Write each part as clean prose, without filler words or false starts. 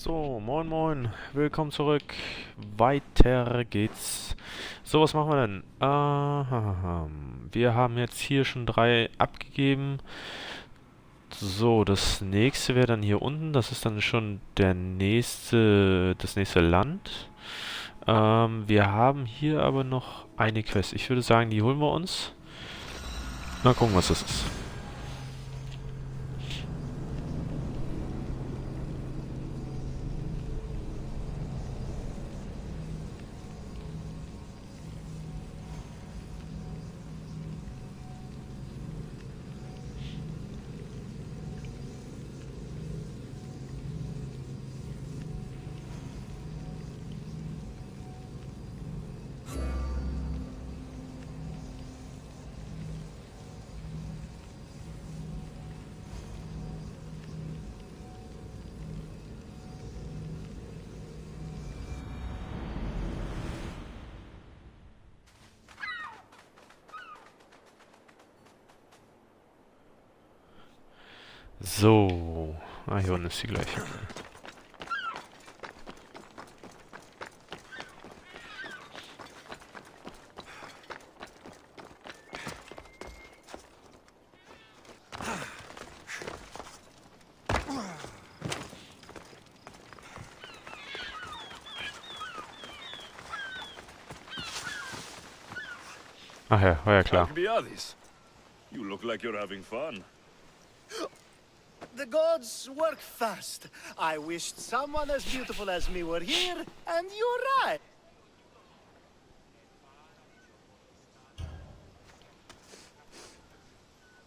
So, moin moin, willkommen zurück. Weiter geht's. So, was machen wir denn? Wir haben jetzt hier schon 3 abgegeben. So, das nächste wäre dann hier unten. Das ist dann schon das nächste Land. Wir haben hier aber noch eine Quest. Ich würde sagen, die holen wir uns. Mal gucken, was das ist. So. Hier unten ist die gleiche. Ach ja, war ja klar. You look like you're having fun. The gods work fast. I wished someone as beautiful as me were here, and you're right.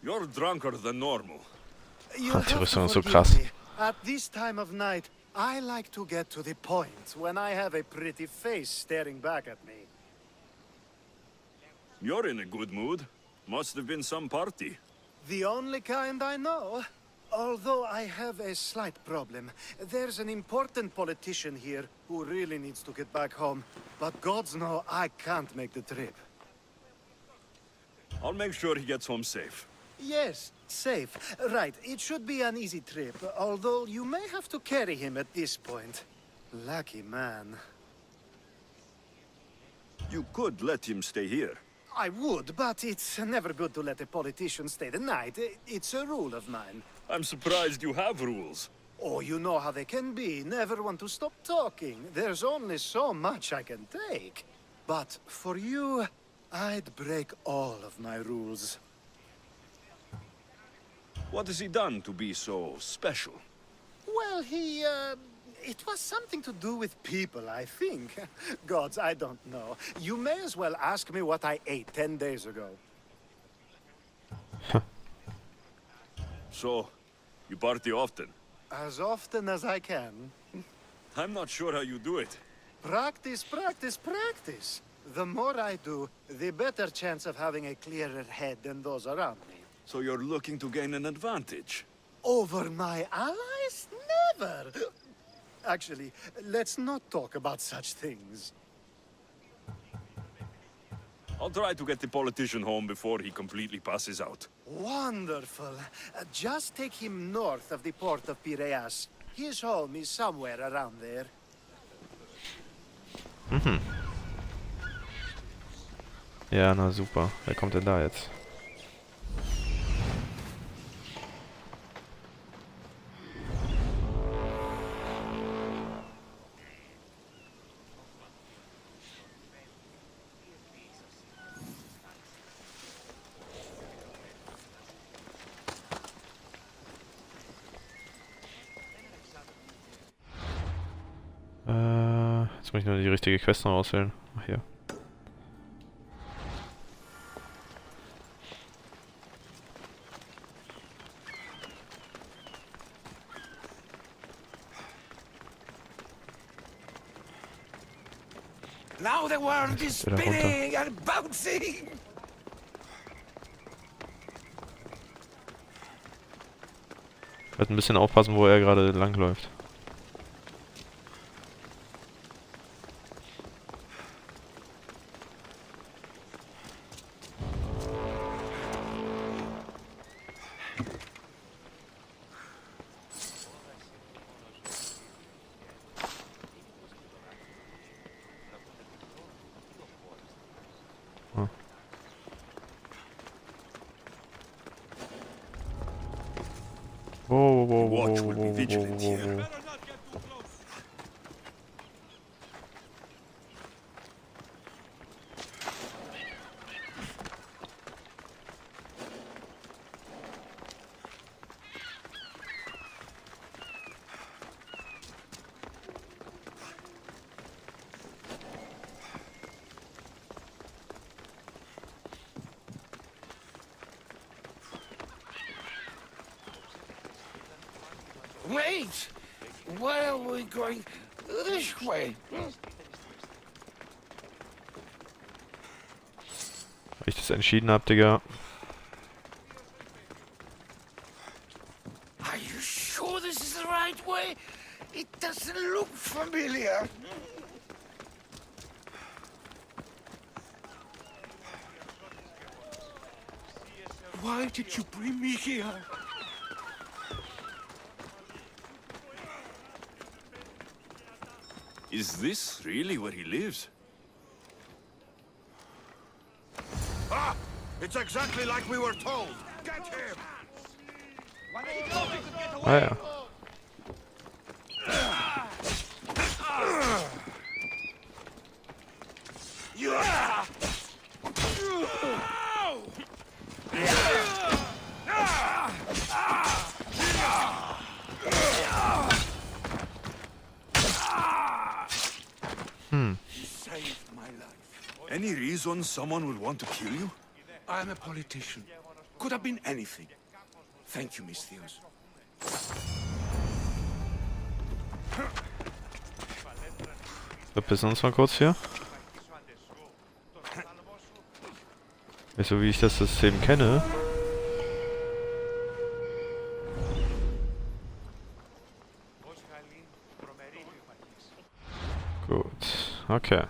You're drunker than normal. You Die have to Rüstung ist so forgive krass. me. At this time of night, I like to get to the point when I have a pretty face staring back at me. You're in a good mood. Must have been some party. The only kind I know. Although I have a slight problem. There's an important politician here who really needs to get back home. But gods know I can't make the trip. I'll make sure he gets home safe. Yes, safe. Right, it should be an easy trip, although you may have to carry him at this point. Lucky man. You could let him stay here. I would, but it's never good to let a politician stay the night. It's a rule of mine. I'm surprised you have rules. Oh, you know how they can be. Never want to stop talking. There's only so much I can take. But for you, I'd break all of my rules. What has he done to be so special? Well, it was something to do with people, I think. Gods, I don't know. You may as well ask me what I ate 10 days ago. So, you party often? As often as I can. I'm not sure how you do it. Practice, practice, practice. The more I do, the better chance of having a clearer head than those around me. So you're looking to gain an advantage? Over my allies? Never! Actually, let's not talk about such things. I'll try to get the politician home before he completely passes out. Wonderful. Just take him north of the port of Piraeus. His home is somewhere around there. Ja, na super. Wer kommt denn da jetzt? Jetzt muss ich nur die richtige Quest noch auswählen. Ach hier. Now the world is Wieder runter. spinning and bouncing! Wird ein bisschen aufpassen, wo er gerade langläuft. watch will be vigilant here. Wait! Why are we going this way? Weil ich das entschieden hab, Digga. Are you sure this is the right way? It doesn't look familiar. Why did you bring me here? Is this really where he lives? Ah! It's exactly like we were told! Get him! Ah ja. Saved my life. Any reason someone would want to kill you? I'm a politician. Could have been anything. Thank you, Miss Theos. Verpissen uns mal kurz hier. So wie ich das System kenne. Gut, okay.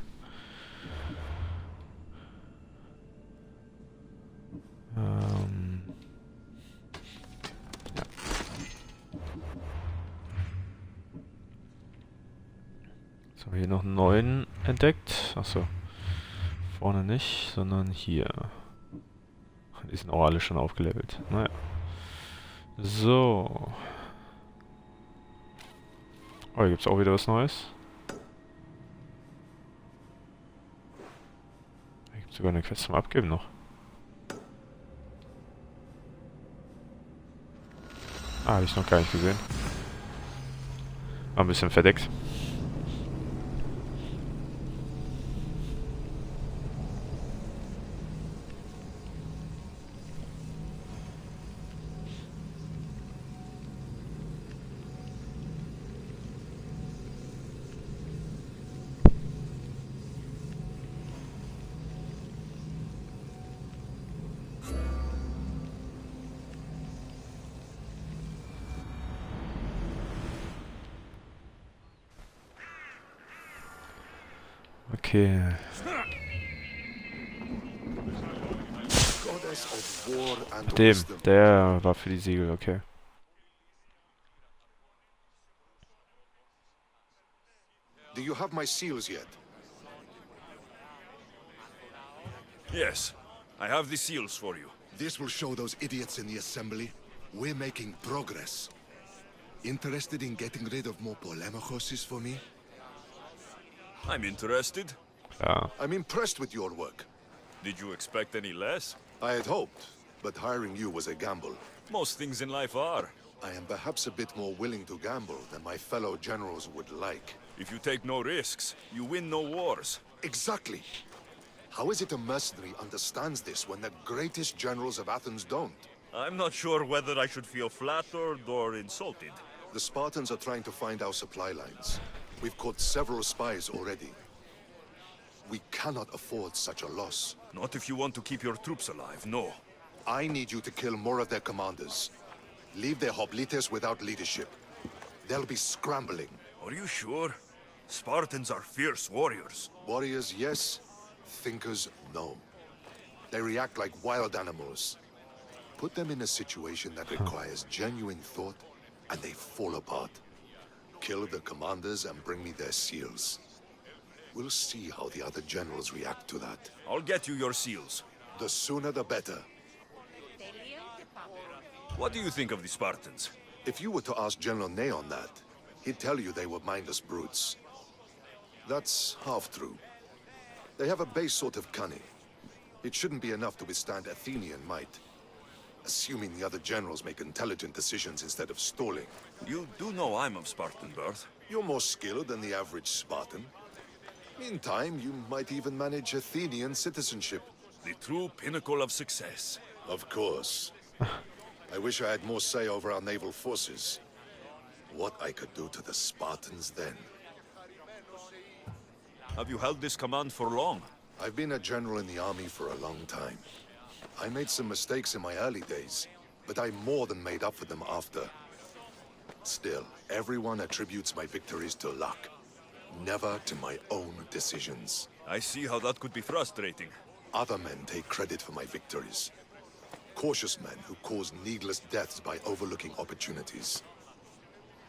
Ja. So, hier noch einen neuen entdeckt. Achso. Vorne nicht, sondern hier. Die sind auch alle schon aufgelevelt. Naja. So. Oh, hier gibt es auch wieder was Neues. Hier gibt es sogar eine Quest zum Abgeben noch. Ah, habe ich noch gar nicht gesehen. War ein bisschen verdeckt. Okay. Goddess of war and Dem, wisdom. der war für die Siegel, okay. Do you have my seals yet? Yes. I have the seals for you. This will show those idiots in the assembly we're making progress. Interested in getting rid of more polemachoses for me? I'm interested. Ja. I'm impressed with your work. Did you expect any less? I had hoped, but hiring you was a gamble. Most things in life are. I am perhaps a bit more willing to gamble than my fellow generals would like. If you take no risks, you win no wars. Exactly. How is it a mercenary understands this when the greatest generals of Athens don't? I'm not sure whether I should feel flattered or insulted. The Spartans are trying to find our supply lines. We've caught several spies already. We cannot afford such a loss. Not if you want to keep your troops alive, no. I need you to kill more of their commanders. Leave their hoplites without leadership. They'll be scrambling. Are you sure? Spartans are fierce warriors. Warriors, yes. Thinkers, no. They react like wild animals. Put them in a situation that requires genuine thought, and they fall apart. Kill the commanders and bring me their seals. We'll see how the other generals react to that. I'll get you your seals. The sooner the better. What do you think of the Spartans? If you were to ask General Neon that, he'd tell you they were mindless brutes. That's half true. They have a base sort of cunning. It shouldn't be enough to withstand Athenian might. Assuming the other generals make intelligent decisions instead of stalling. You do know I'm of Spartan birth. You're more skilled than the average Spartan. In time, you might even manage Athenian citizenship. The true pinnacle of success. Of course. I wish I had more say over our naval forces. What I could do to the Spartans then. Have you held this command for long? I've been a general in the army for a long time. I made some mistakes in my early days, but I more than made up for them after. Still, everyone attributes my victories to luck, never to my own decisions. I see how that could be frustrating. Other men take credit for my victories. Cautious men who cause needless deaths by overlooking opportunities.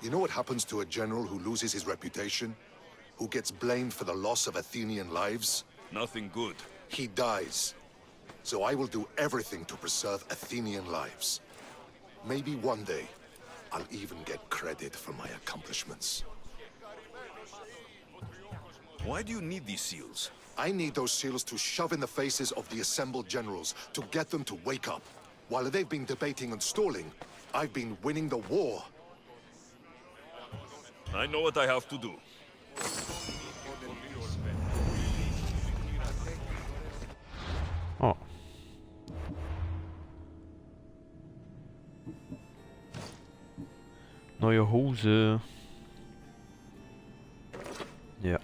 You know what happens to a general who loses his reputation? Who gets blamed for the loss of Athenian lives? Nothing good. He dies. So I will do everything to preserve Athenian lives. Maybe one day, I'll even get credit for my accomplishments. Why do you need these seals? I need those seals to shove in the faces of the assembled generals, to get them to wake up. While they've been debating and stalling, I've been winning the war. I know what I have to do. Oh. Neue Hose. Ja.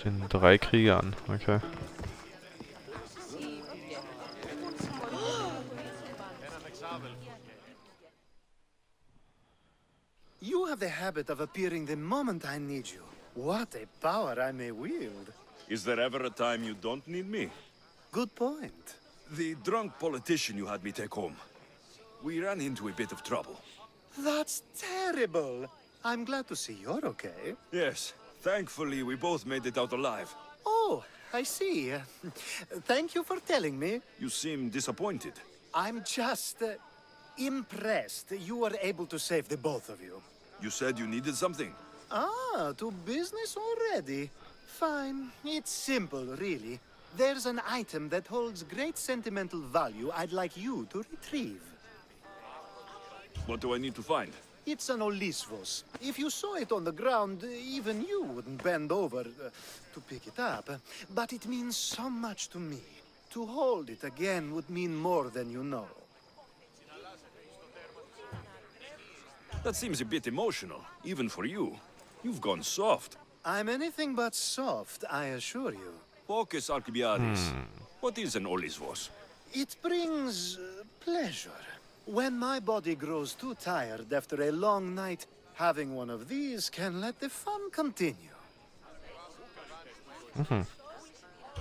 Stehen 3 Kriege an, okay. You have the habit of appearing the moment I need you. What a power I may wield. Is there ever a time you don't need me? Good point. The drunk politician you had me take home. We ran into a bit of trouble. That's terrible. I'm glad to see you're okay. Yes, thankfully we both made it out alive. Oh, I see. Thank you for telling me. You seem disappointed. I'm just impressed you were able to save the both of you. You said you needed something. Ah, to business already. Fine. It's simple, really. There's an item that holds great sentimental value I'd like you to retrieve. What do I need to find? It's an Olisvos. If you saw it on the ground, even you wouldn't bend over to pick it up. But it means so much to me. To hold it again would mean more than you know. That seems a bit emotional, even for you. You've gone soft. I'm anything but soft, I assure you. Focus, Alcibiades. What is an Olisvos? It brings pleasure. When my body grows too tired after a long night, having one of these can let the fun continue.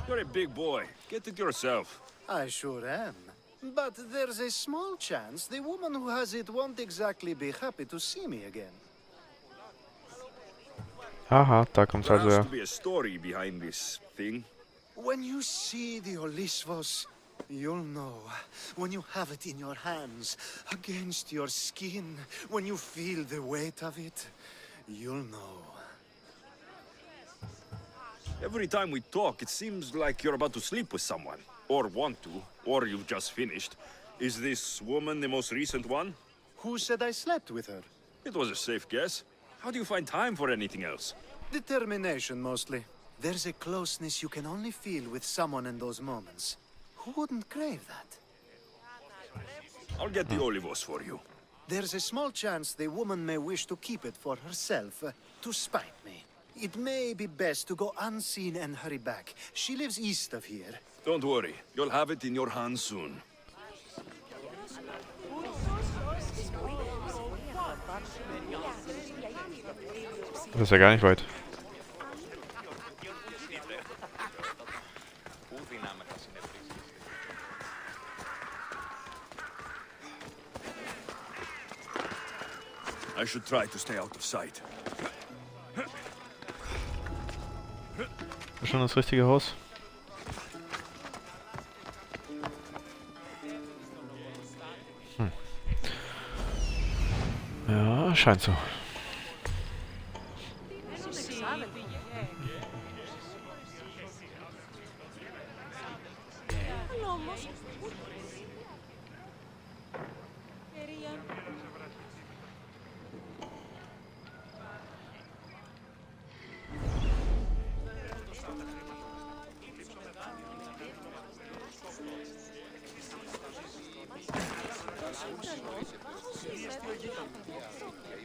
You're a big boy. Get it yourself. I sure am. But there's a small chance the woman who has it won't exactly be happy to see me again. Haha, da kommt's There also has her. to be a story behind this thing. When you see the Olisvos, you'll know. When you have it in your hands, against your skin, when you feel the weight of it, you'll know. Every time we talk, it seems like you're about to sleep with someone. Or want to, or you've just finished. Is this woman the most recent one? Who said I slept with her? It was a safe guess. How do you find time for anything else? Determination, mostly. There's a closeness you can only feel with someone in those moments. Who wouldn't crave that? I'll get the olivos for you. There's a small chance the woman may wish to keep it for herself, to spite me. It may be best to go unseen and hurry back. She lives east of here. Don't worry, you'll have it in your hands soon. Das ist ja gar nicht weit. I should try to stay out of sight. Ist schon das richtige Haus? Ja, scheint so.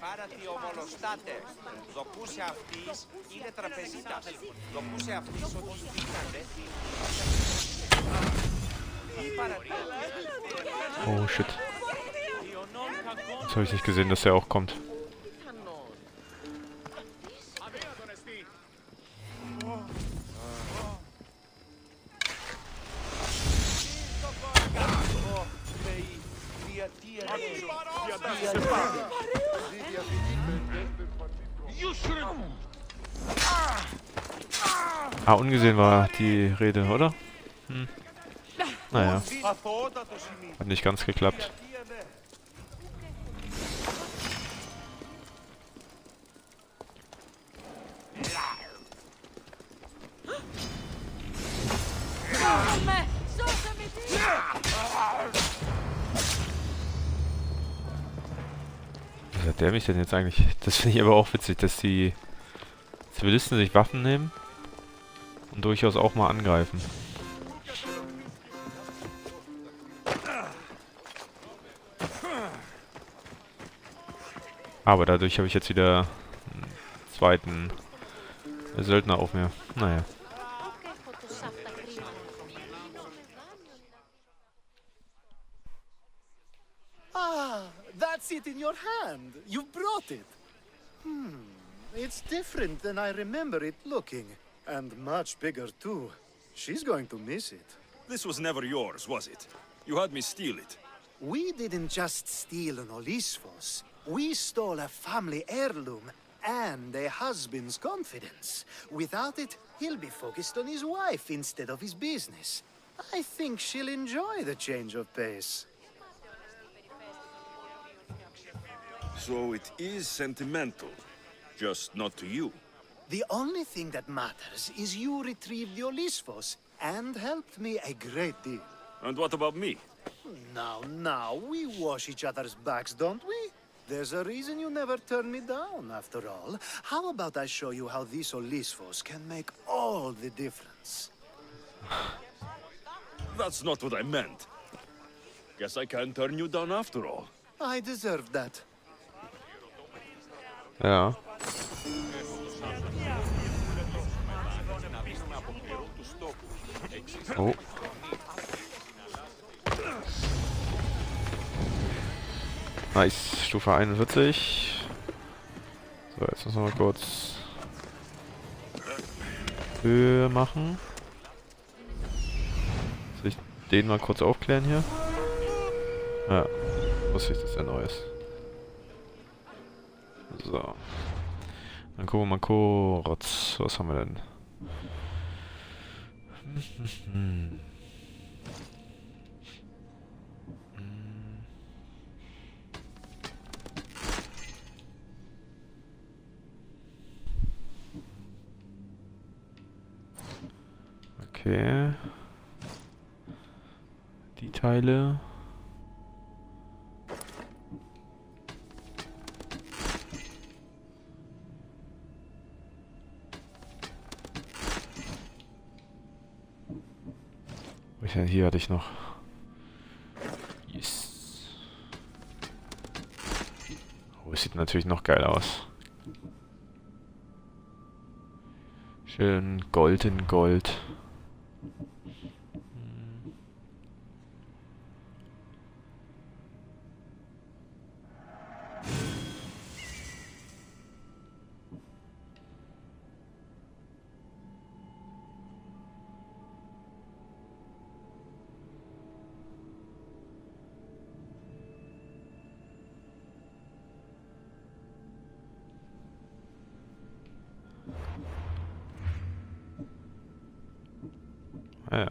Πάρατε ομολοστάτε. Δοκούσε αυτής είναι τραπεζίτας. Δοκούσε αυτής ότι στείλατε. Oh shit. Jetzt habe ich nicht gesehen, dass er auch kommt. Ah, ungesehen war die Rede, oder? Hm. Naja. Hat nicht ganz geklappt. Was hat der mich denn jetzt eigentlich? Das finde ich aber auch witzig, dass die Zivilisten sich Waffen nehmen und durchaus auch mal angreifen. Aber dadurch habe ich jetzt wieder einen zweiten Söldner auf mir. Naja. Ah, that's it in your hand. You brought it. It's different than I remember it looking. And much bigger, too. She's going to miss it. This was never yours, was it? You had me steal it. We didn't just steal an Olisfos. We stole a family heirloom and a husband's confidence. Without it, he'll be focused on his wife instead of his business. I think she'll enjoy the change of pace. So it is sentimental, just not to you. The only thing that matters is you retrieved the Olisfos and helped me a great deal. And what about me? Now, we wash each other's backs, don't we? There's a reason you never turn me down, after all. How about I show you how these Olisfos can make all the difference? That's not what I meant. Guess I can't turn you down after all. I deserve that. Ja. Oh. Nice, Stufe 41. So, jetzt müssen wir mal kurz Höhe machen. Soll ich den mal kurz aufklären hier? Ja, wusste ich, dass er neu ist. So. Dann gucken wir mal kurz. Was haben wir denn? Okay. Die Teile. Ja, hier hatte ich noch. Yes. Oh, es sieht natürlich noch geil aus. Schön Gold in Gold. Ah, ja.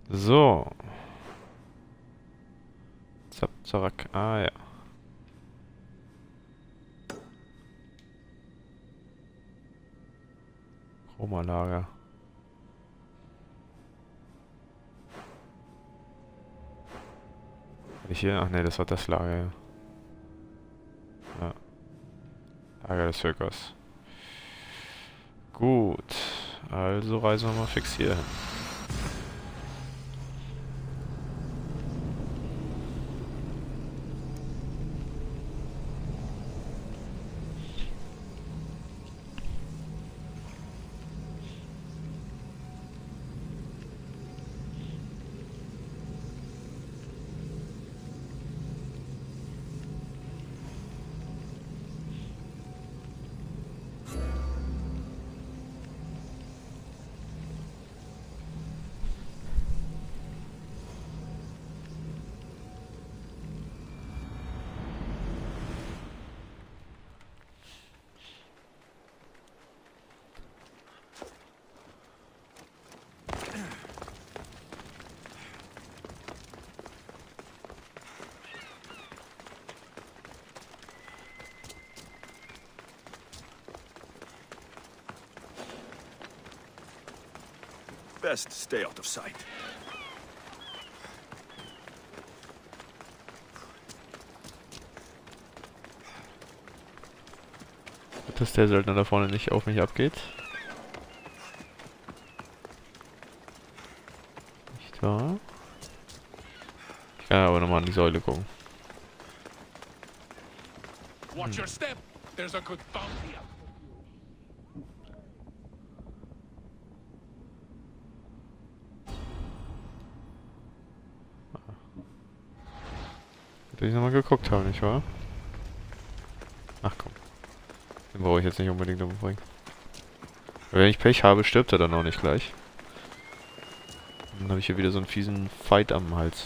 So. Zap, zarak. Ah, ja. Chroma-Lager. Hatte ich hier? Ach ne, das war das Lager, ja. Ja. Lager des Völkers. Gut. Also reisen wir mal fix hier hin. Best stay out of sight. Dass der Söldner da vorne nicht auf mich abgeht. Nicht wahr? Ich kann aber nochmal an die Säule gucken. Watch your step. There's a good bounty up. Hätte ich nochmal geguckt haben, nicht wahr? Ach komm. Den brauche ich jetzt nicht unbedingt umbringen. Wenn ich Pech habe, stirbt er dann auch nicht gleich. Dann habe ich hier wieder so einen fiesen Fight am Hals.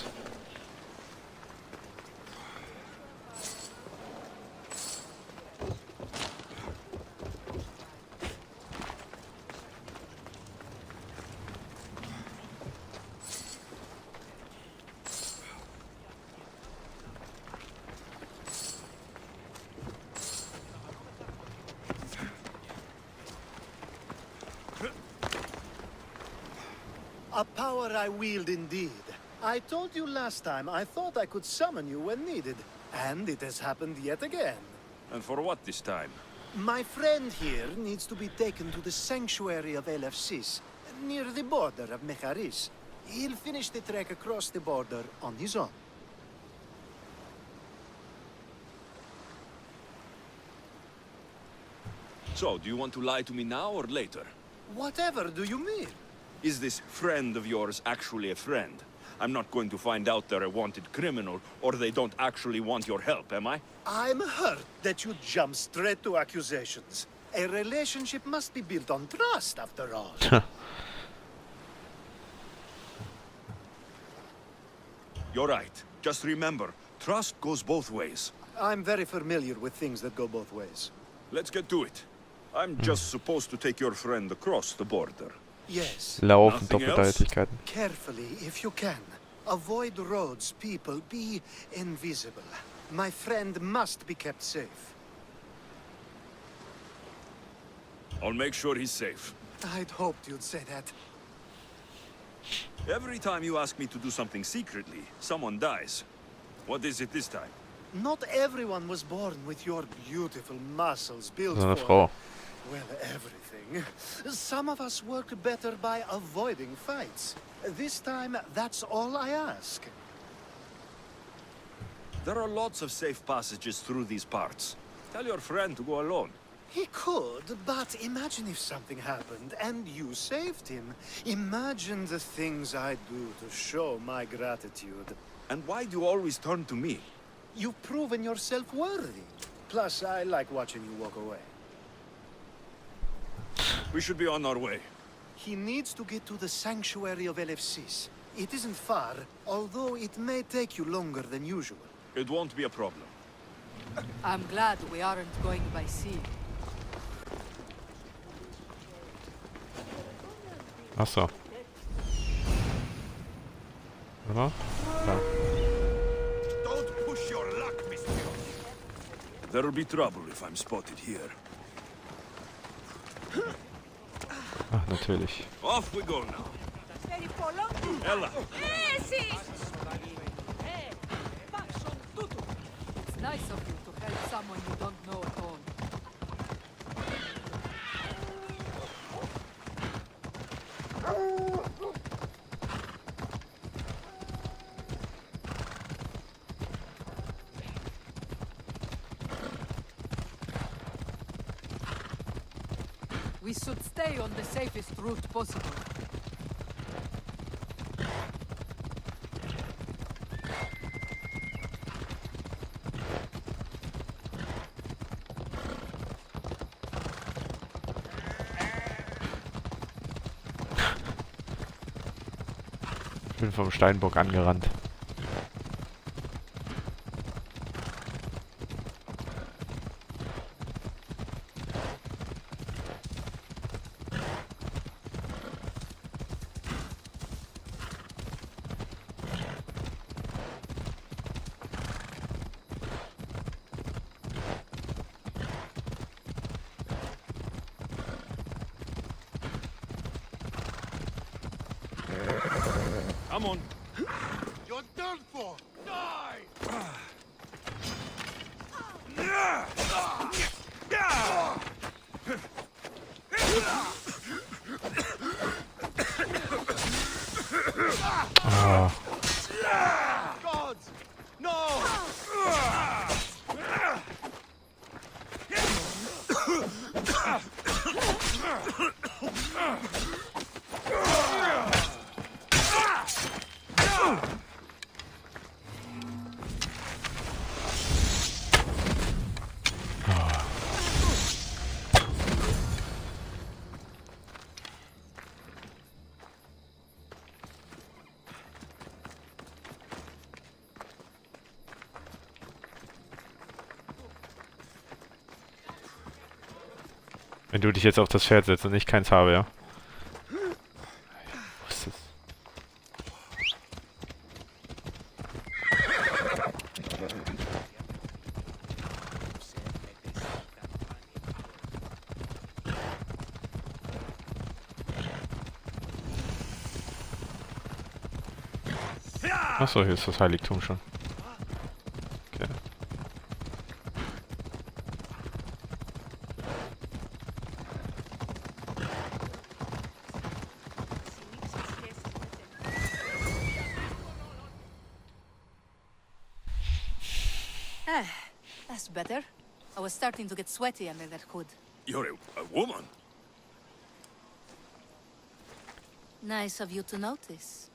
A power I wield indeed. I told you last time I thought I could summon you when needed. And it has happened yet again. And for what this time? My friend here needs to be taken to the sanctuary of XVI, near the border of Mecharis. He'll finish the trek across the border on his own. So, do you want to lie to me now or later? Whatever do you mean? Is this friend of yours actually a friend? I'm not going to find out they're a wanted criminal, or they don't actually want your help, am I? I'm hurt that you jump straight to accusations. A relationship must be built on trust, after all. You're right. Just remember, trust goes both ways. I'm very familiar with things that go both ways. Let's get to it. I'm just supposed to take your friend across the border. Yes. Laufen, Nothing Doppeldeutigkeiten. Carefully, if you can. Avoid roads, people. Be invisible. My friend must be kept safe. I'll make sure he's safe. I'd hoped you'd say that. Every time you ask me to do something secretly, someone dies. What is it this time? Not everyone was born with your beautiful muscles built So eine for, Frau. well, everything. Some of us work better by avoiding fights. This time, that's all I ask. There are lots of safe passages through these parts. Tell your friend to go alone. He could, but imagine if something happened and you saved him. Imagine the things I'd do to show my gratitude. And why do you always turn to me? You've proven yourself worthy. Plus, I like watching you walk away. We should be on our way. He needs to get to the sanctuary of LFCs. It isn't far, although it may take you longer than usual. It won't be a problem. I'm glad we aren't going by sea. Ach so. Oder? Ja. Don't push your luck, Mr. There'll be trouble if I'm spotted here. Ach, natürlich. Off we go now. Ella, It's nice of you to help someone you don't know at all. We should stay on the safest route possible. Ich bin vom Steinbock angerannt. come on. You're done for! Die! Ah. Gods! No! Wenn du dich jetzt auf das Pferd setzt und ich keins habe, ja? Was ist das? Achso, hier ist das Heiligtum schon. Okay. That's better. I was starting to get sweaty under that hood. You're a woman. Nice of you to notice.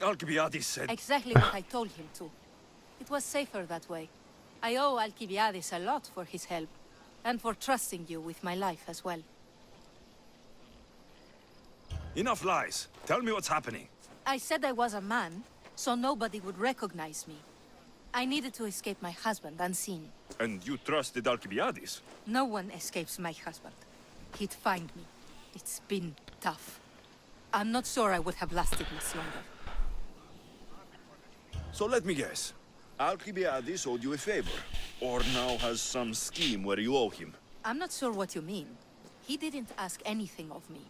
Alcibiades said... Exactly what I told him to. It was safer that way. I owe Alcibiades a lot for his help, and for trusting you with my life as well. Enough lies. Tell me what's happening. I said I was a man, so nobody would recognize me. I needed to escape my husband unseen. And you trusted Alcibiades? No one escapes my husband. He'd find me. It's been tough. I'm not sure I would have lasted much longer. So let me guess. Alcibiades owed you a favor. Or now has some scheme where you owe him. I'm not sure what you mean. He didn't ask anything of me,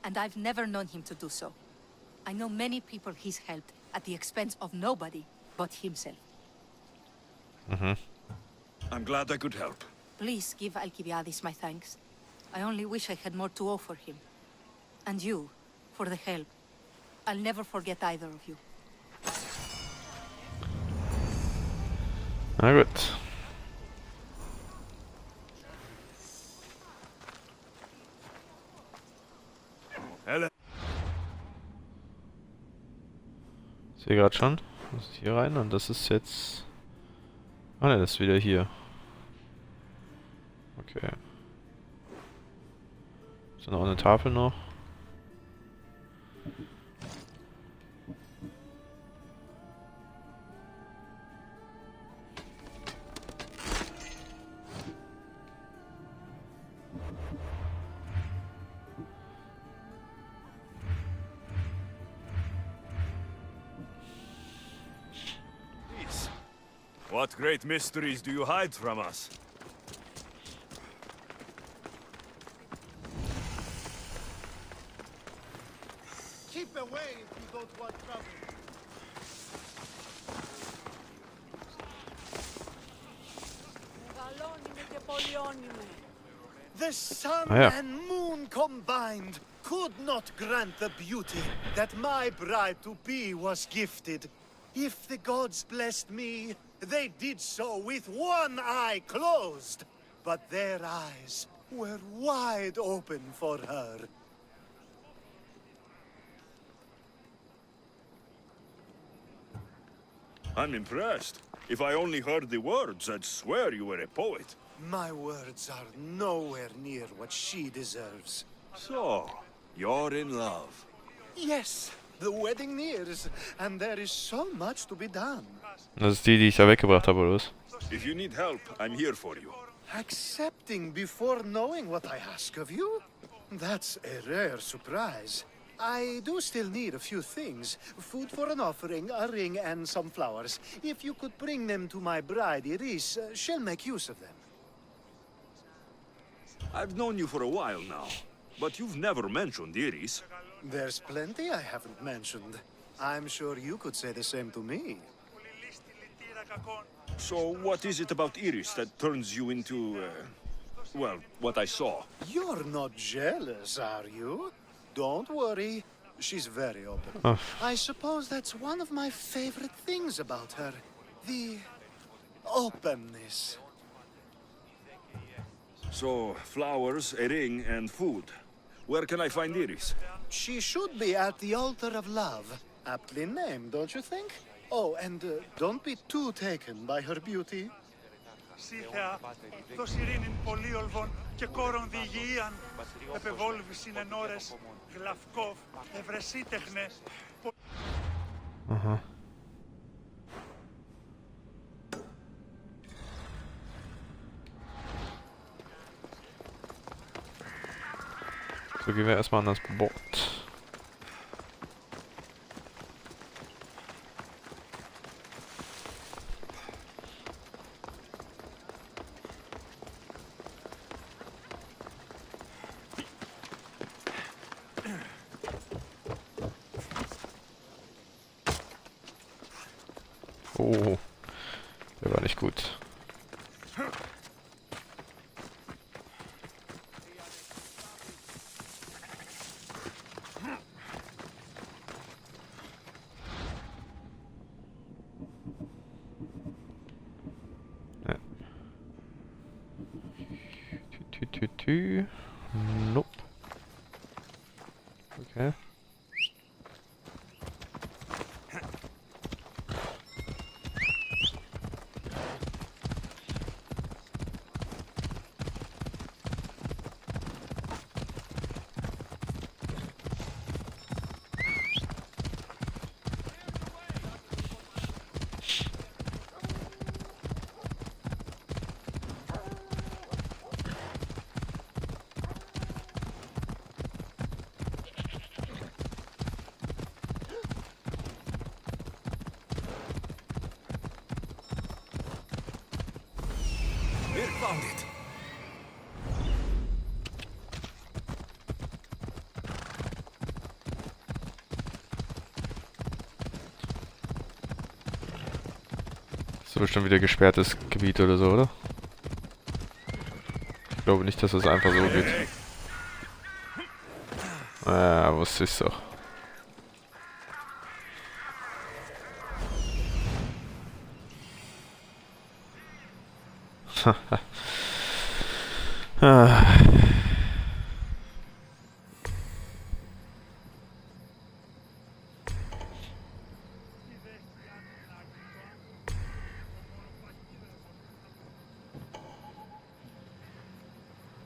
and I've never known him to do so. I know many people he's helped at the expense of nobody but himself. I'm glad I could help. Please give Alcibiades my thanks. I only wish I had more to offer him. And you, for the help. I'll never forget either of you. Na gut. Hello. Ich sehe gerade schon. Das ist hier rein und das ist jetzt... Ah ne, das ist wieder hier. Okay. Ist da noch eine Tafel noch? What great mysteries do you hide from us? Keep away if you don't want trouble. The sun Ah, ja. and moon combined could not grant the beauty that my bride-to-be was gifted. If the gods blessed me, they did so with one eye closed. But their eyes were wide open for her. I'm impressed. If I only heard the words, I'd swear you were a poet. My words are nowhere near what she deserves. So, you're in love. Yes, the wedding nears, and there is so much to be done. Das ist die, die ich da weggebracht habe, oder was? If you need help, I'm here for you. Accepting before knowing what I ask of you? That's a rare surprise. I do still need a few things. Food for an offering, a ring, and some flowers. If you could bring them to my bride, Iris, she'll make use of them. I've known you for a while now, but you've never mentioned Iris. There's plenty I haven't mentioned. I'm sure you could say the same to me. So what is it about Iris that turns you into, well, what I saw? You're not jealous, are you? Don't worry. She's very open. Oh. I suppose that's one of my favorite things about her. The openness. So, flowers, a ring, and food. Where can I find Iris? She should be at the altar of love. Aptly named, don't you think? Oh, and don't be too taken by her beauty. Σύθεα, δος ειρήνην πολύολβων και κόρον διηγείαν, επεβόλβησιν εν ώρες, γλαυκόβ, ευρεσίτεχνε. Aha. So, gehen wir erstmal an das Boot. Oh, der war nicht gut. Ja. Tü. Nope. Okay. We found it. So bestimmt wieder gesperrtes Gebiet oder so, oder? Ich glaube nicht, dass es einfach so geht. Ja, wusste ich's doch. Ah.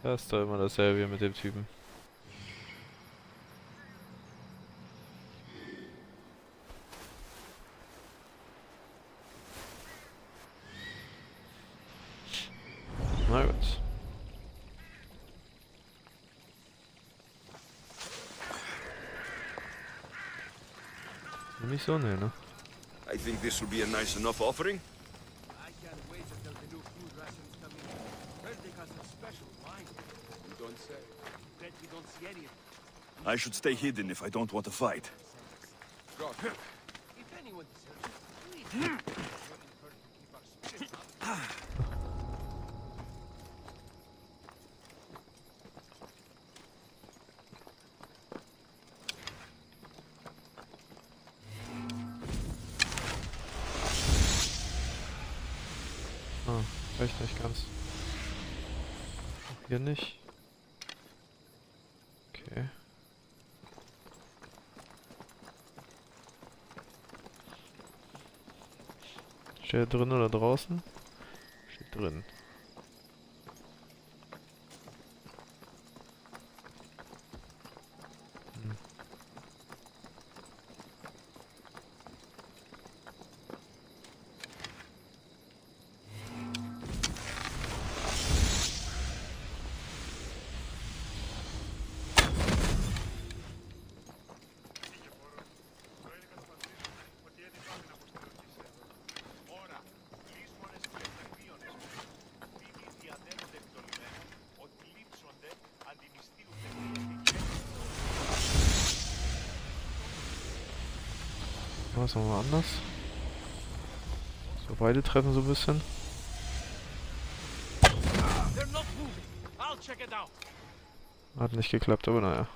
Das ist doch immer dasselbe mit dem Typen. Na gut. Nicht so, ne? I think this will be a nice enough offering. I can't wait until the new food rations come in. Heard they got some special wine. You don't say. Bet we don't see any of it. I should stay hidden if I don't want to fight. Go. If anyone deserves it, please. Wouldn't hurt to keep our spirits up. Ah, vielleicht nicht ganz. Hier nicht. Okay. Steht drin oder draußen? Steht drin. Was machen wir anders? So, beide treffen so ein bisschen. Hat nicht geklappt, aber naja.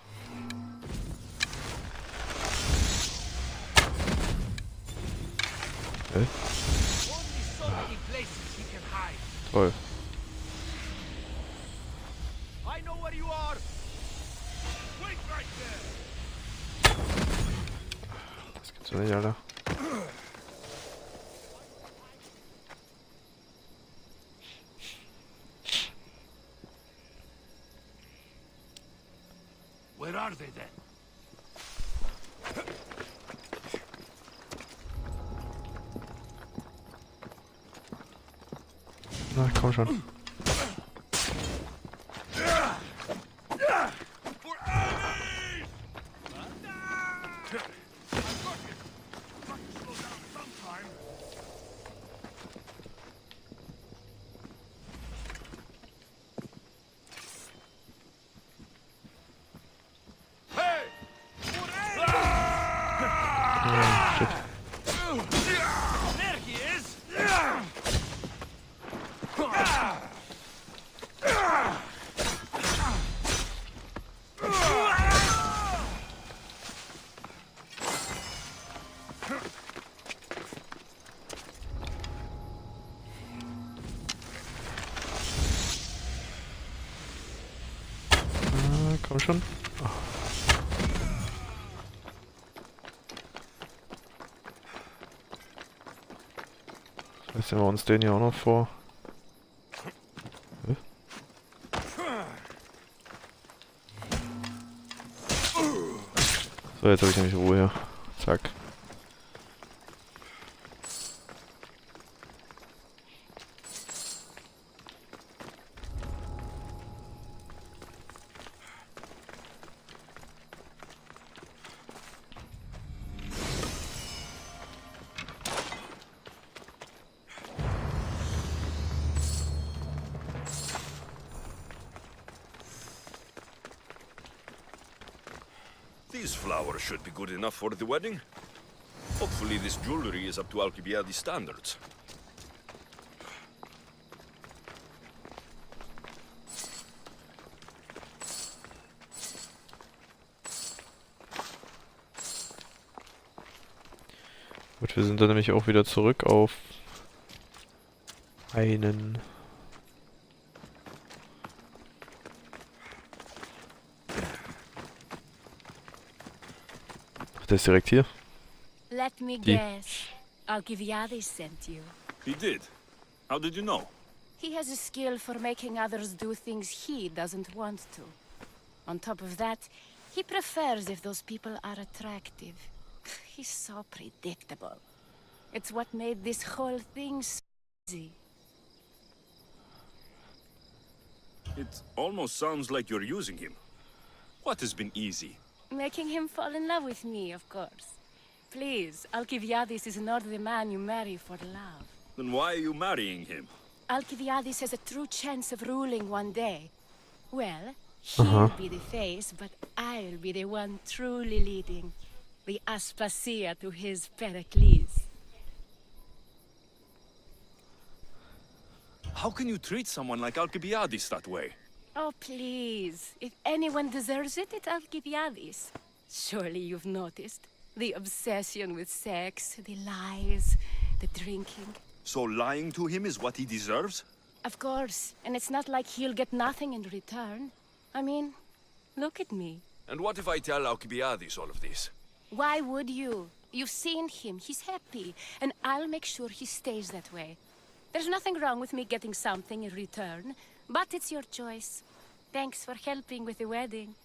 Toll. Das gibt's doch nicht, Alter. Where are they then? Na, komm schon. Shit. There he is! Komm schon. Oh. Vielleicht sehen wir uns den hier auch noch vor. Hä? So, jetzt habe ich nämlich Ruhe hier. Zack. These flowers should be good enough for the wedding. Hopefully this jewelry is up to Alcibiades standards. Gut, wir sind dann nämlich auch wieder zurück auf einen... Ach, der ist direkt hier. Let me Die. guess. Alcibiades sent you. He did. How did you know? He has a skill for making others do things he doesn't want to. On top of that, he prefers if those people are attractive. He's so predictable. It's what made this whole thing so easy. It almost sounds like you're using him. What has been easy? Making him fall in love with me, of course. Please, Alcibiades is not the man you marry for love. Then why are you marrying him? Alcibiades has a true chance of ruling one day. Well, he'll be the face, but I'll be the one truly leading. The Aspasia to his Pericles. How can you treat someone like Alcibiades that way? Oh, please. If anyone deserves it, it's Alcibiades. Surely you've noticed. The obsession with sex, the lies, the drinking. So lying to him is what he deserves? Of course. And it's not like he'll get nothing in return. I mean, look at me. And what if I tell Alcibiades all of this? Why would you? You've seen him. He's happy. And I'll make sure he stays that way. There's nothing wrong with me getting something in return, but it's your choice. Thanks for helping with the wedding.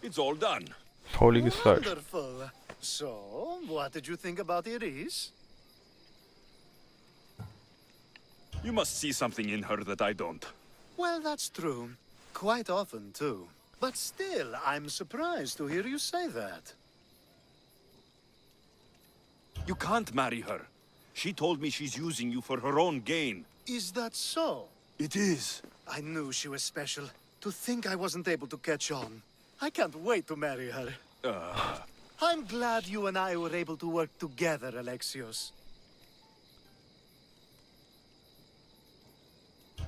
It's all done. Fauliges Fleisch. Wonderful. So, what did you think about Iris? You must see something in her that I don't. Well, that's true. Quite often, too. But still, I'm surprised to hear you say that. You can't marry her. She told me she's using you for her own gain. Is that so? It is. I knew she was special. To think I wasn't able to catch on. I can't wait to marry her. I'm glad you and I were able to work together, Alexios.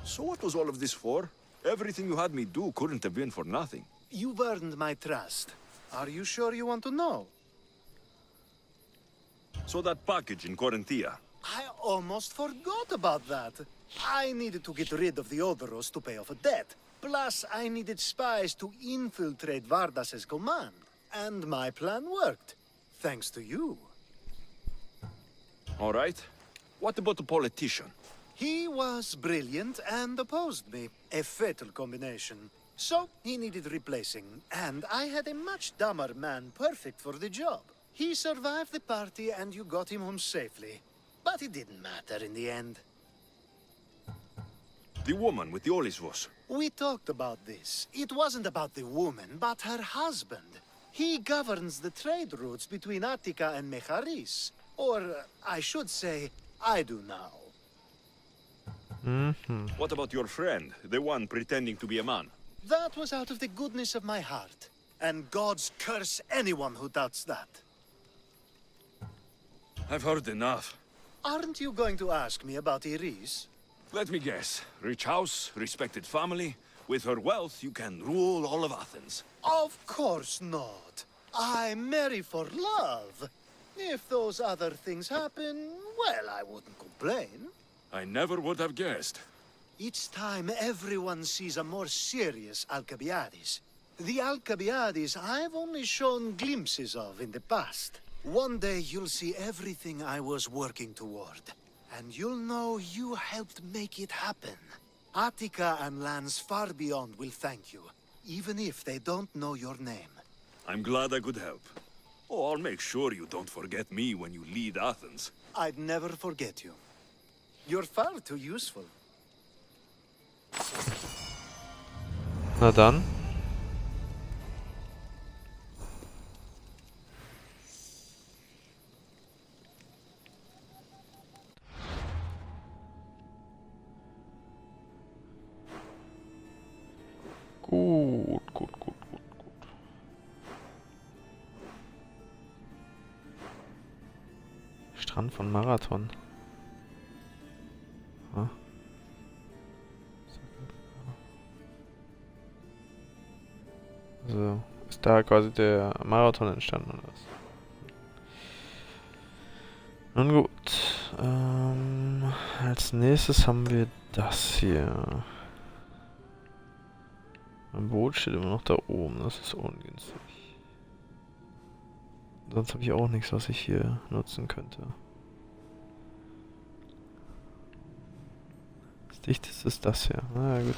So what was all of this for? Everything you had me do couldn't have been for nothing. You've earned my trust. Are you sure you want to know? So that package in Corinthia. I almost forgot about that. I needed to get rid of the Odoros to pay off a debt. Plus, I needed spies to infiltrate Vardas's command. And my plan worked. Thanks to you. All right. What about the politician? He was brilliant and opposed me. A fatal combination. So, he needed replacing. And I had a much dumber man perfect for the job. He survived the party and you got him home safely. But it didn't matter in the end. The woman with the Olisvos. We talked about this. It wasn't about the woman, but her husband. He governs the trade routes between Attica and Mecharis. Or, I should say, I do now. What about your friend, the one pretending to be a man? That was out of the goodness of my heart. And gods curse anyone who doubts that. I've heard enough. Aren't you going to ask me about Iris? Let me guess. Rich house, respected family. With her wealth, you can rule all of Athens. Of course not. I marry for love. If those other things happen, well, I wouldn't complain. I never would have guessed. Each time everyone sees a more serious Alcibiades. The Alcibiades I've only shown glimpses of in the past. One day you'll see everything I was working toward. And you'll know you helped make it happen. Attica and lands far beyond will thank you, even if they don't know your name. I'm glad I could help. Oh, I'll make sure you don't forget me when you lead Athens. I'd never forget you. You're far too useful. Na dann. Strand von Marathon. Ah. So, ist da quasi der Marathon entstanden oder was? Nun gut. Als nächstes haben wir das hier. Mein Boot steht immer noch da oben, das ist ungünstig. Sonst habe ich auch nichts, was ich hier nutzen könnte. Das dichteste ist das hier. Na ja, gut.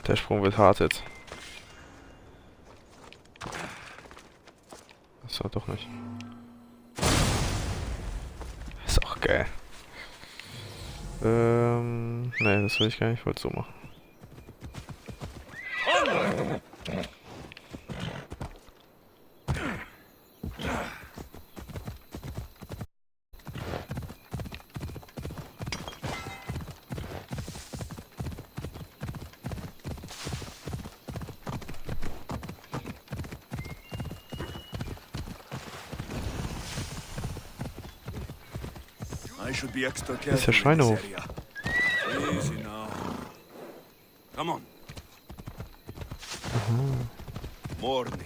Der Sprung wird hart jetzt. Das war doch nicht. Ist auch geil. Nee, das will ich gar nicht. Ich wollte so machen. I should be extra Das ist careful der in Schweinehof. this area. Easy now. Come on. Morning.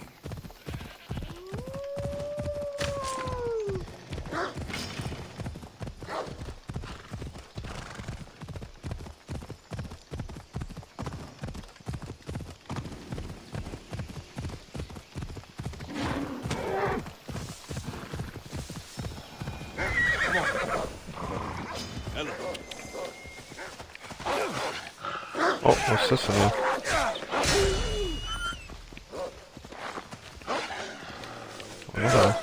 Oh, was ist das denn hier? Oder?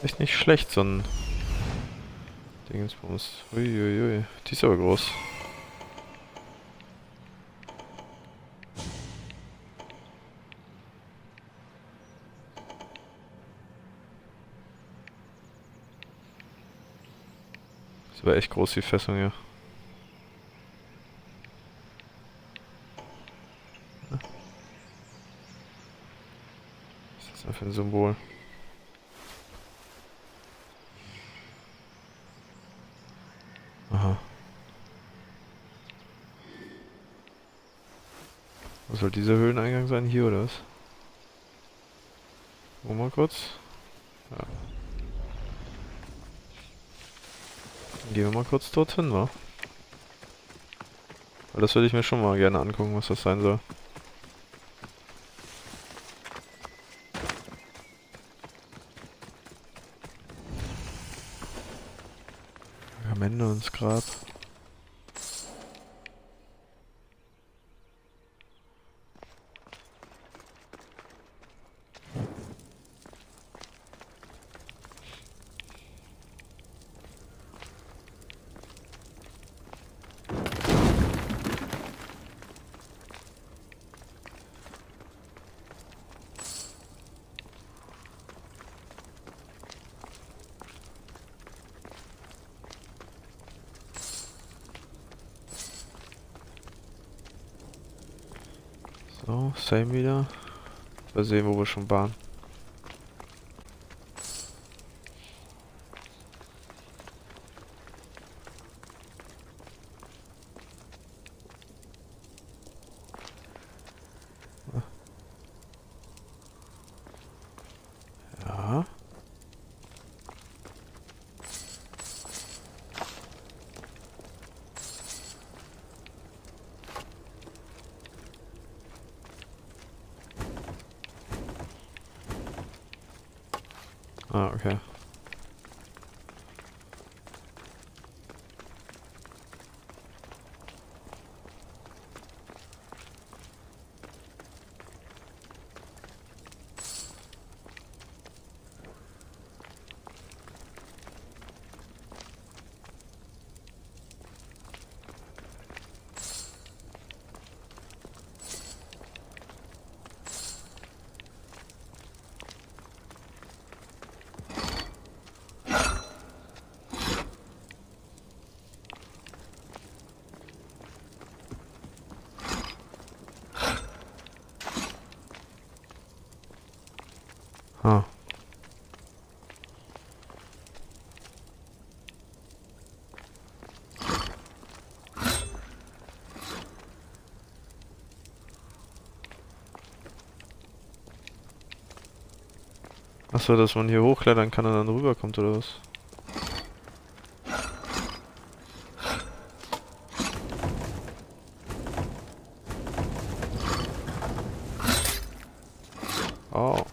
Ist nicht schlecht, so ein Dingensbums. Uiuiui, die ist aber groß. Ist aber echt groß, die Fessung hier. Was ist das denn für ein Symbol? Aha. Wo soll dieser Höhleneingang sein? Hier oder was? Guck mal kurz. Ja. Dann gehen wir mal kurz dorthin, wa? Weil das würde ich mir schon mal gerne angucken, was das sein soll. Pergamente und Grab. So, same wieder. Mal sehen, wo wir schon waren. Ja. Ah, okay. Ah. Achso, dass man hier hochklettern kann und dann rüberkommt, oder was? Oh.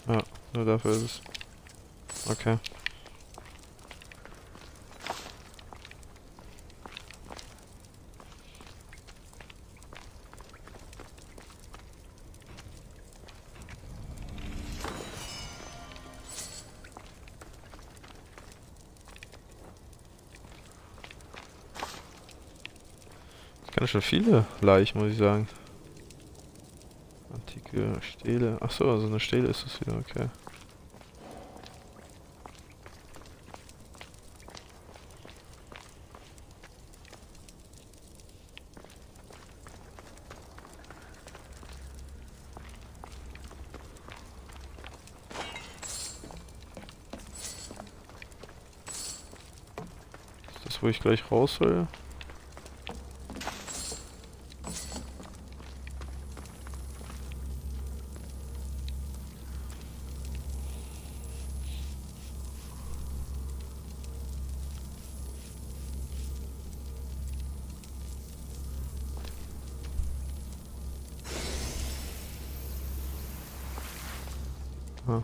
Ja, nur dafür ist es. Okay. Ganz schön viele Leichen, muss ich sagen. Antike Stele. Achso, also eine Stele ist das wieder, okay. Ist das, wo ich gleich raus will? Ah.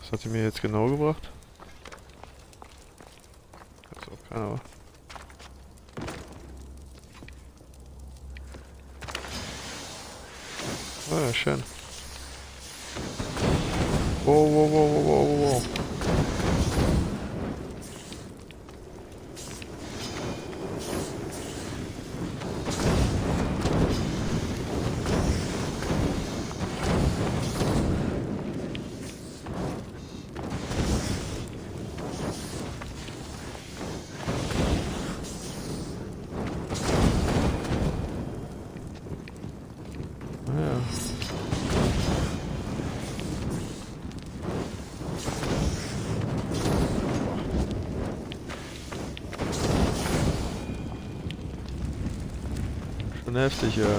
Was hat sie mir jetzt genau gebracht? Jetzt auch keiner. Oh ja, schön. Wow, wow, wow, wow, wow, wow. Ah ja. Schon heftig, ja. Ne?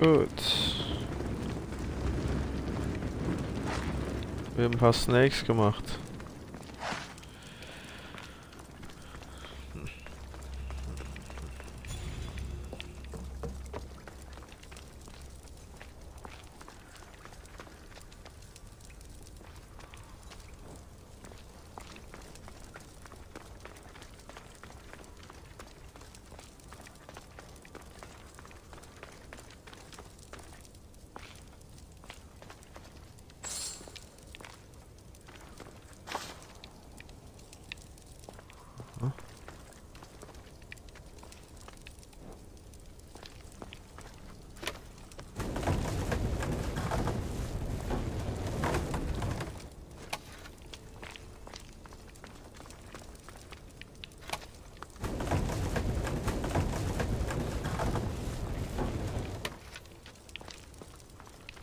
Gut. Wir haben ein paar Snakes gemacht.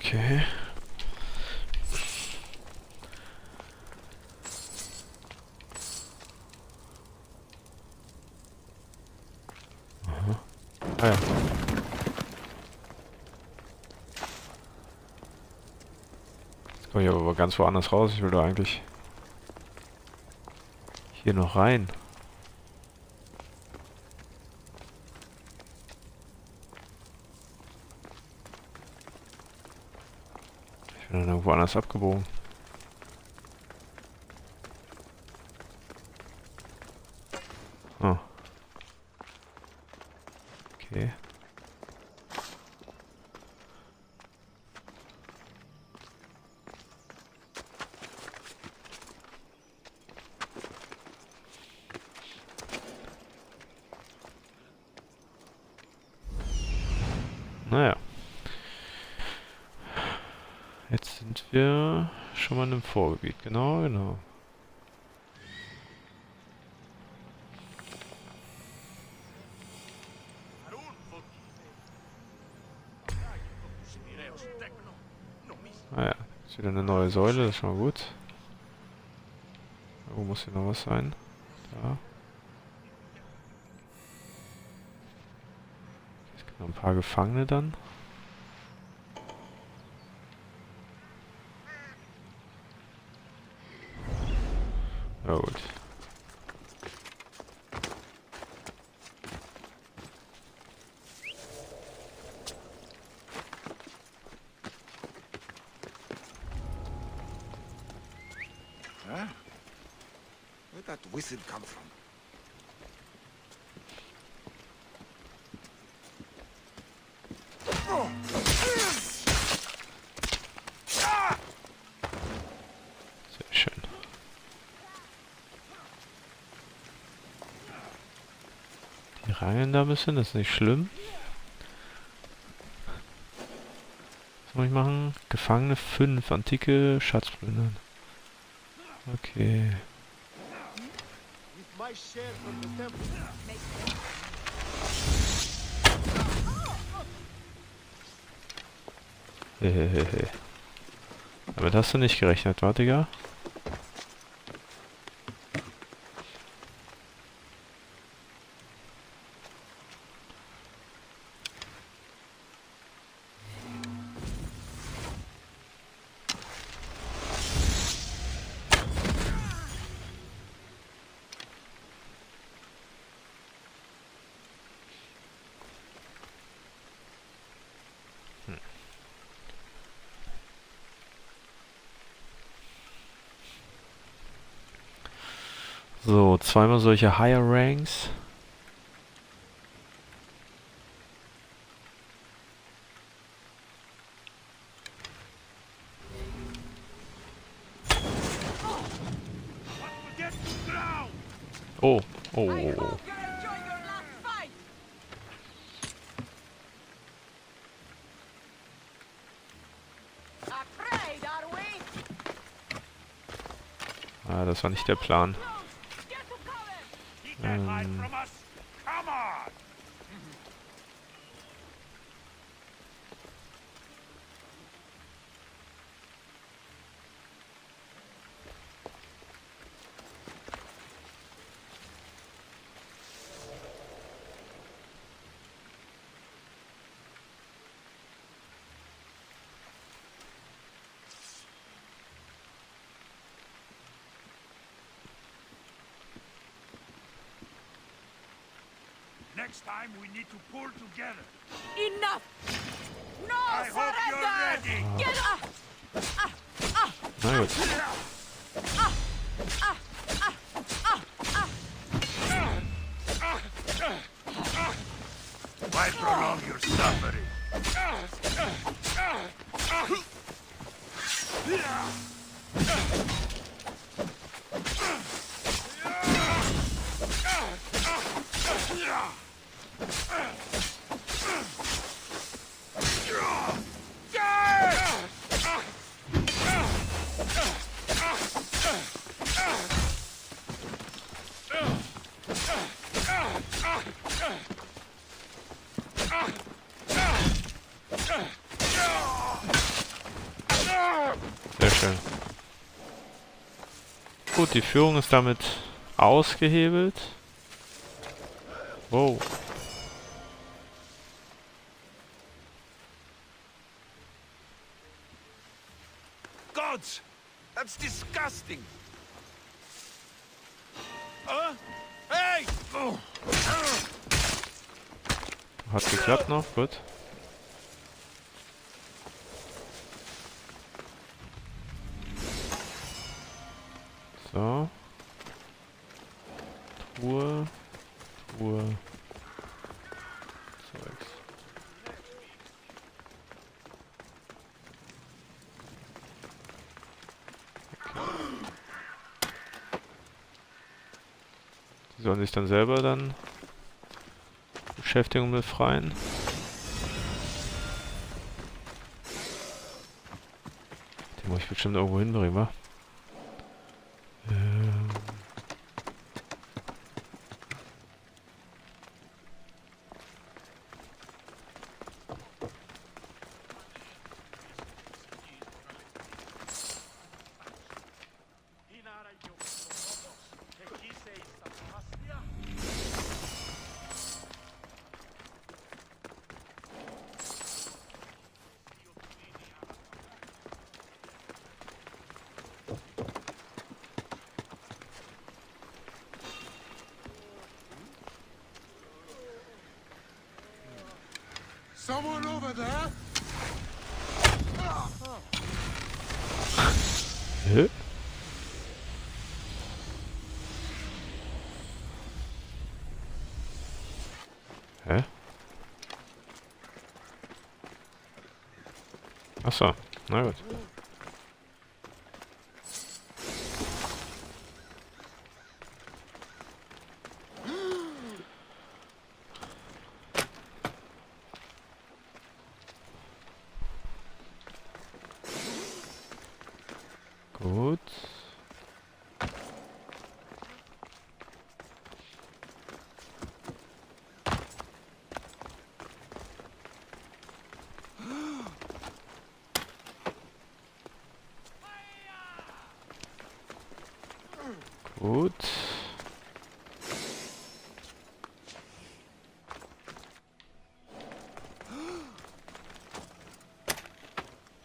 Okay. Aha. Ah ja. Jetzt komme ich aber ganz woanders raus. Ich will da eigentlich hier noch rein. Ich bin dann irgendwo anders abgebogen. Oh. Okay. Naja. Jetzt sind wir schon mal in einem Vorgebiet. Genau, genau. Ah ja, ist wieder eine neue Säule, das ist schon mal gut. Wo muss hier noch was sein? Da. Es gibt noch ein paar Gefangene dann. Ja gut. Huh? Where'd that wizard come from? Sehr schön. Die rangeln da ein bisschen, das ist nicht schlimm. Was muss ich machen? Gefangene 5, antike Schatzplündern. Okay. Hehehe. Damit hast du nicht gerechnet, warte, Digga. So, zweimal solche Higher Ranks. Oh, oh. Ah, das war nicht der Plan. Next time we need to pull together. Enough! No I hope you're ready. Get up! Na gut. Why prolong your suffering? herstellen. Gut, die Führung ist damit ausgehebelt. Wow. Gods! That's disgusting! Hey! Hat geklappt noch, gut. So. Truhe. Truhe. Zeugs. Die sollen sich dann selber dann Beschäftigung befreien. Den muss ich bestimmt irgendwo hinbringen, wa? Someone over there? Hä? Hä? Ach so, na gut. Gut. Gut.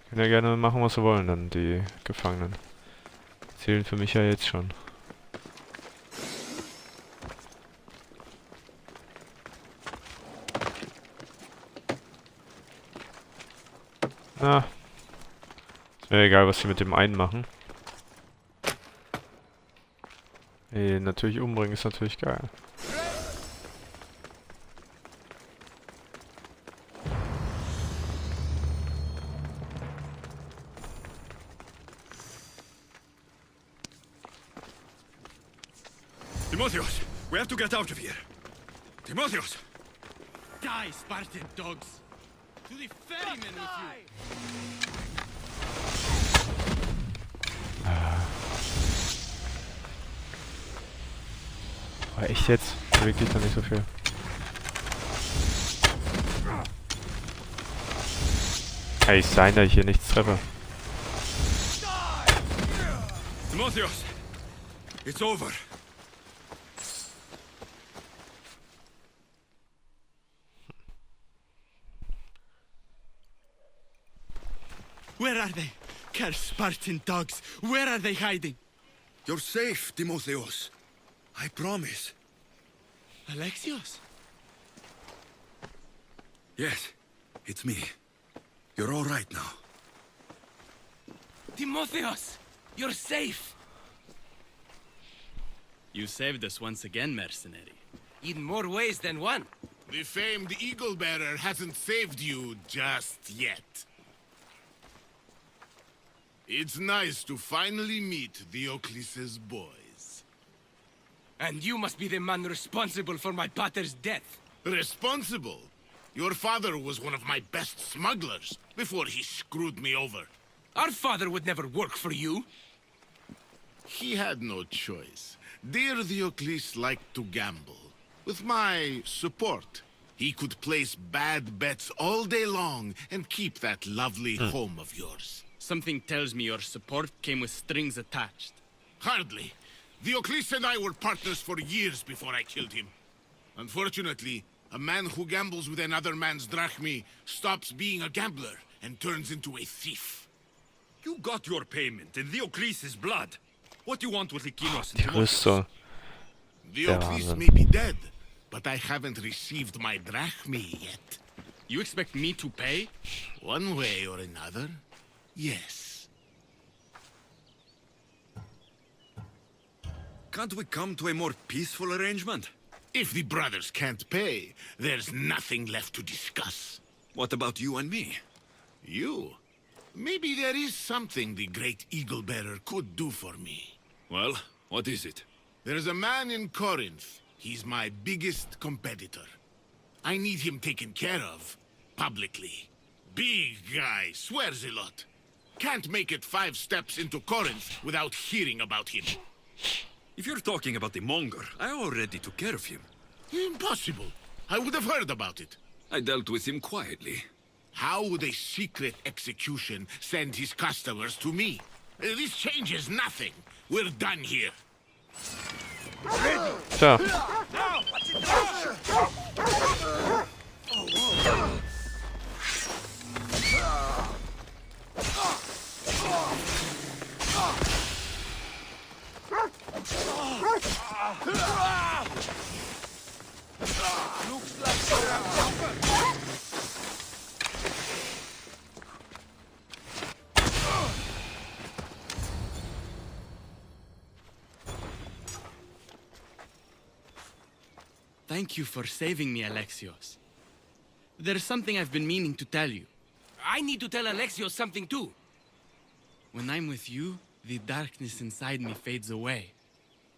Können ja gerne machen, was sie wollen, dann die Gefangenen. Zählen für mich ja jetzt schon. Na. Ist mir egal, was sie mit dem einen machen. Ey, natürlich umbringen ist natürlich geil. Timotheus, we have to get out of here. Timotheus! Die, Spartan dogs! To the ferryman with you! Aber echt jetzt? Bewegt sich da nicht so viel. Kann ich sein, dass ich hier nichts treffe. Timotheus! It's over. Where are they? Cursed Spartan dogs! Where are they hiding? You're safe, Timotheus. I promise. Alexios? Yes, it's me. You're all right now. Timotheos! You're safe! You saved us once again, mercenary. In more ways than one. The famed Eagle Bearer hasn't saved you just yet. It's nice to finally meet Diocles' boys. And you must be the man responsible for my pater's death. Responsible? Your father was one of my best smugglers before he screwed me over. Our father would never work for you. He had no choice. Dear Diocles liked to gamble. With my support, he could place bad bets all day long and keep that lovely home of yours. Something tells me your support came with strings attached. Hardly. Diocles and I were partners for years before I killed him. Unfortunately, a man who gambles with another man's drachmi stops being a gambler and turns into a thief. You got your payment in Diocles' blood. What do you want with Lykinos Die and Timotheus? Rüstung. Diocles Wahnsinn. may be dead, but I haven't received my drachmi yet. You expect me to pay? One way or another, yes. Can't we come to a more peaceful arrangement? If the brothers can't pay, there's nothing left to discuss. What about you and me? You? Maybe there is something the great Eagle Bearer could do for me. Well, what is it? There's a man in Corinth. He's my biggest competitor. I need him taken care of, publicly. Big guy, swears a lot. Can't make it 5 steps into Corinth without hearing about him. If you're talking about the monger, I already took care of him. Impossible. I would have heard about it. I dealt with him quietly. How would a secret execution send his customers to me? This changes nothing. We're done here. Tja. Thank you for saving me, Alexios. There's something I've been meaning to tell you. I need to tell Alexios something too. When I'm with you, the darkness inside me fades away.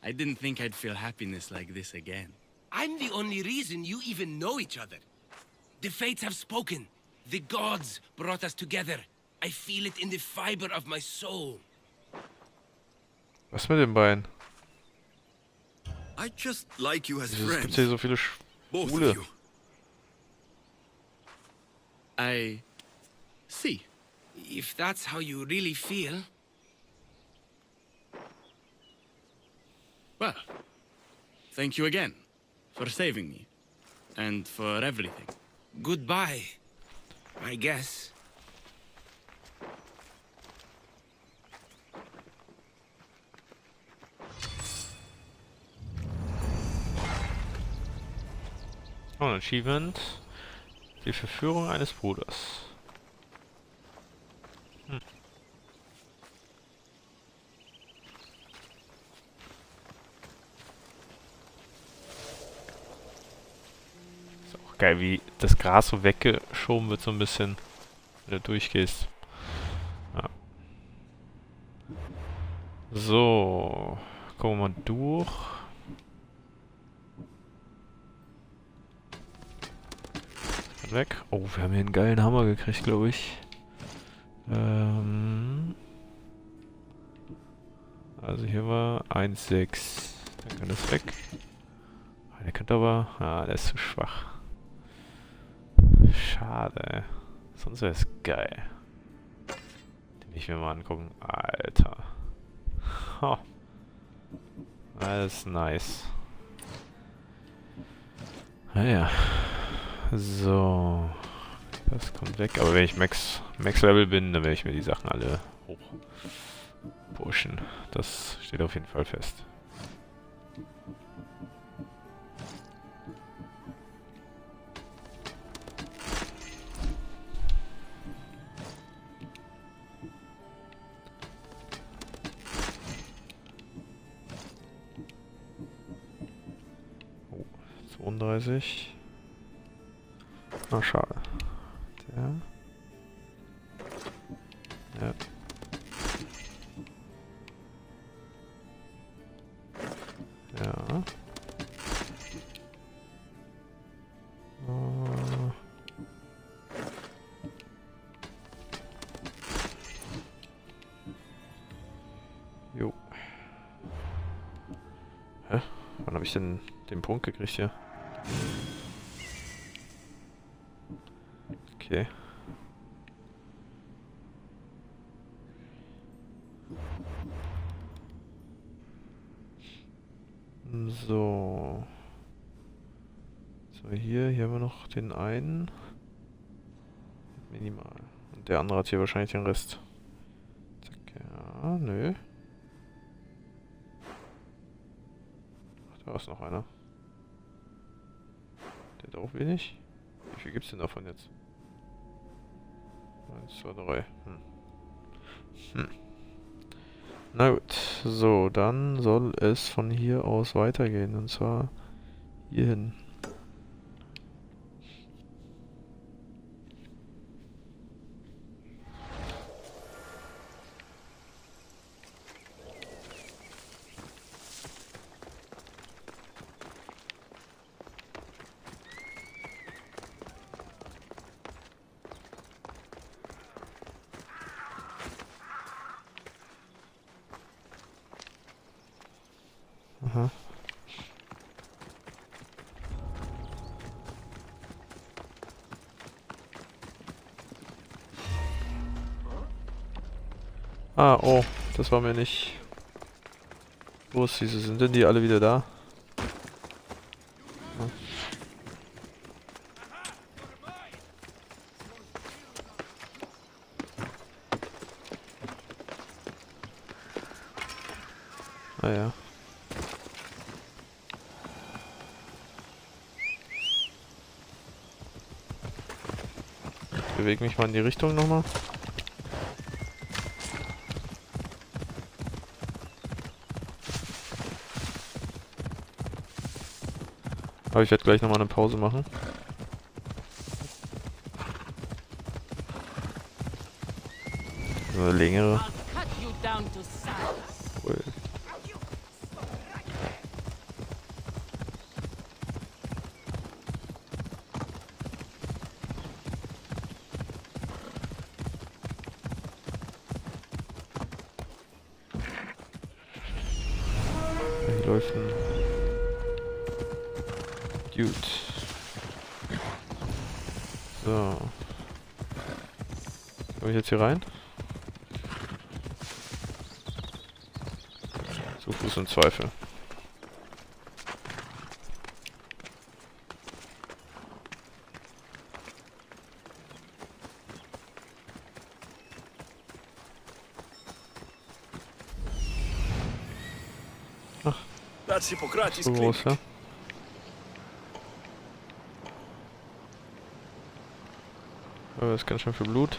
I didn't think I'd feel happiness like this again. I'm the only reason you even know each other. The fates have spoken. The gods brought us together. I feel it in the fiber of my soul. Was mit den beiden? I just like you as Wieso friends. gibt's hier so viele Both Schwule? of you. I see. If that's how you really feel. Well, thank you again for saving me and for everything. Goodbye, I guess. Oh, ein Achievement. Die Verführung eines Bruders. Ist auch geil, wie das Gras so weggeschoben wird, so ein bisschen, wenn du durchgehst. Ja. So, gucken wir mal durch. Weg. Oh, wir haben hier einen geilen Hammer gekriegt, glaube ich. Also hier war 1,6. Dann kann das weg. Der könnte aber... Ah, der ist zu schwach. Schade. Sonst wäre es geil. Den will ich mir mal angucken. Alter. Ha. Das ist nice. Naja. So. Das kommt weg. Aber wenn ich Max-Level bin, dann werde ich mir die Sachen alle hoch pushen. Das steht auf jeden Fall fest. Oh, 32. Ah, schade. Der. Ja. Ja. Jo. Hä? Wann habe ich denn den Punkt gekriegt hier? Okay. wir noch den einen. Minimal. Und der andere hat hier wahrscheinlich den Rest. Zack, ja, nö. Ach, da ist noch einer. Der hat auch wenig. Wie viel gibt's denn davon jetzt? 1, 2, 3. Na gut. So, dann soll es von hier aus weitergehen. Und zwar hier hin. Aha. Ah, oh, das war mir nicht bewusst. Wieso sind denn die alle wieder da? Ah. Ah ja. Ich bewege mich mal in die Richtung nochmal. Aber ich werde gleich nochmal eine Pause machen. So eine längere. Cool. Hier läuft ein Dude. So. Komme ich jetzt hier rein? Zu Fuß im Zweifel. Ach, That's Hippocrates' so groß, clinic. ja? Aber das ist ganz schön viel Blut.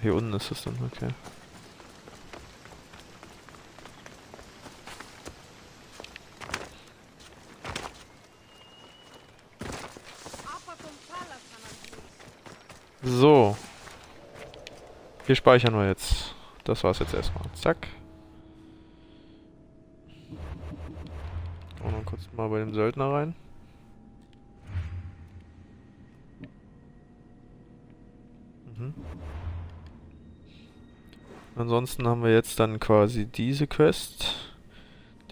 Hier unten ist es dann, okay. So. Hier speichern wir jetzt. Das war's jetzt erstmal. Zack. Und dann kurz mal bei dem Söldner rein. Ansonsten haben wir jetzt dann quasi diese Quest,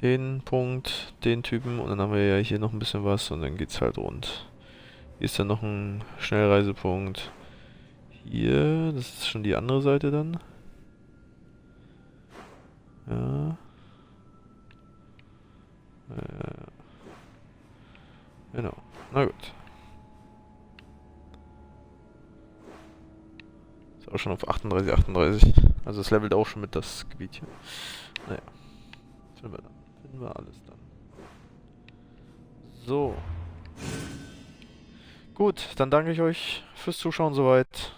den Punkt, den Typen und dann haben wir ja hier noch ein bisschen was und dann geht's halt rund. Hier ist dann noch ein Schnellreisepunkt. Hier, das ist schon die andere Seite dann. Ja. Genau. Na gut. Ist auch schon auf 38, 38. Also es levelt auch schon mit das Gebiet hier. Naja. Finden wir dann. Finden wir alles dann. So. Gut, dann danke ich euch fürs Zuschauen soweit.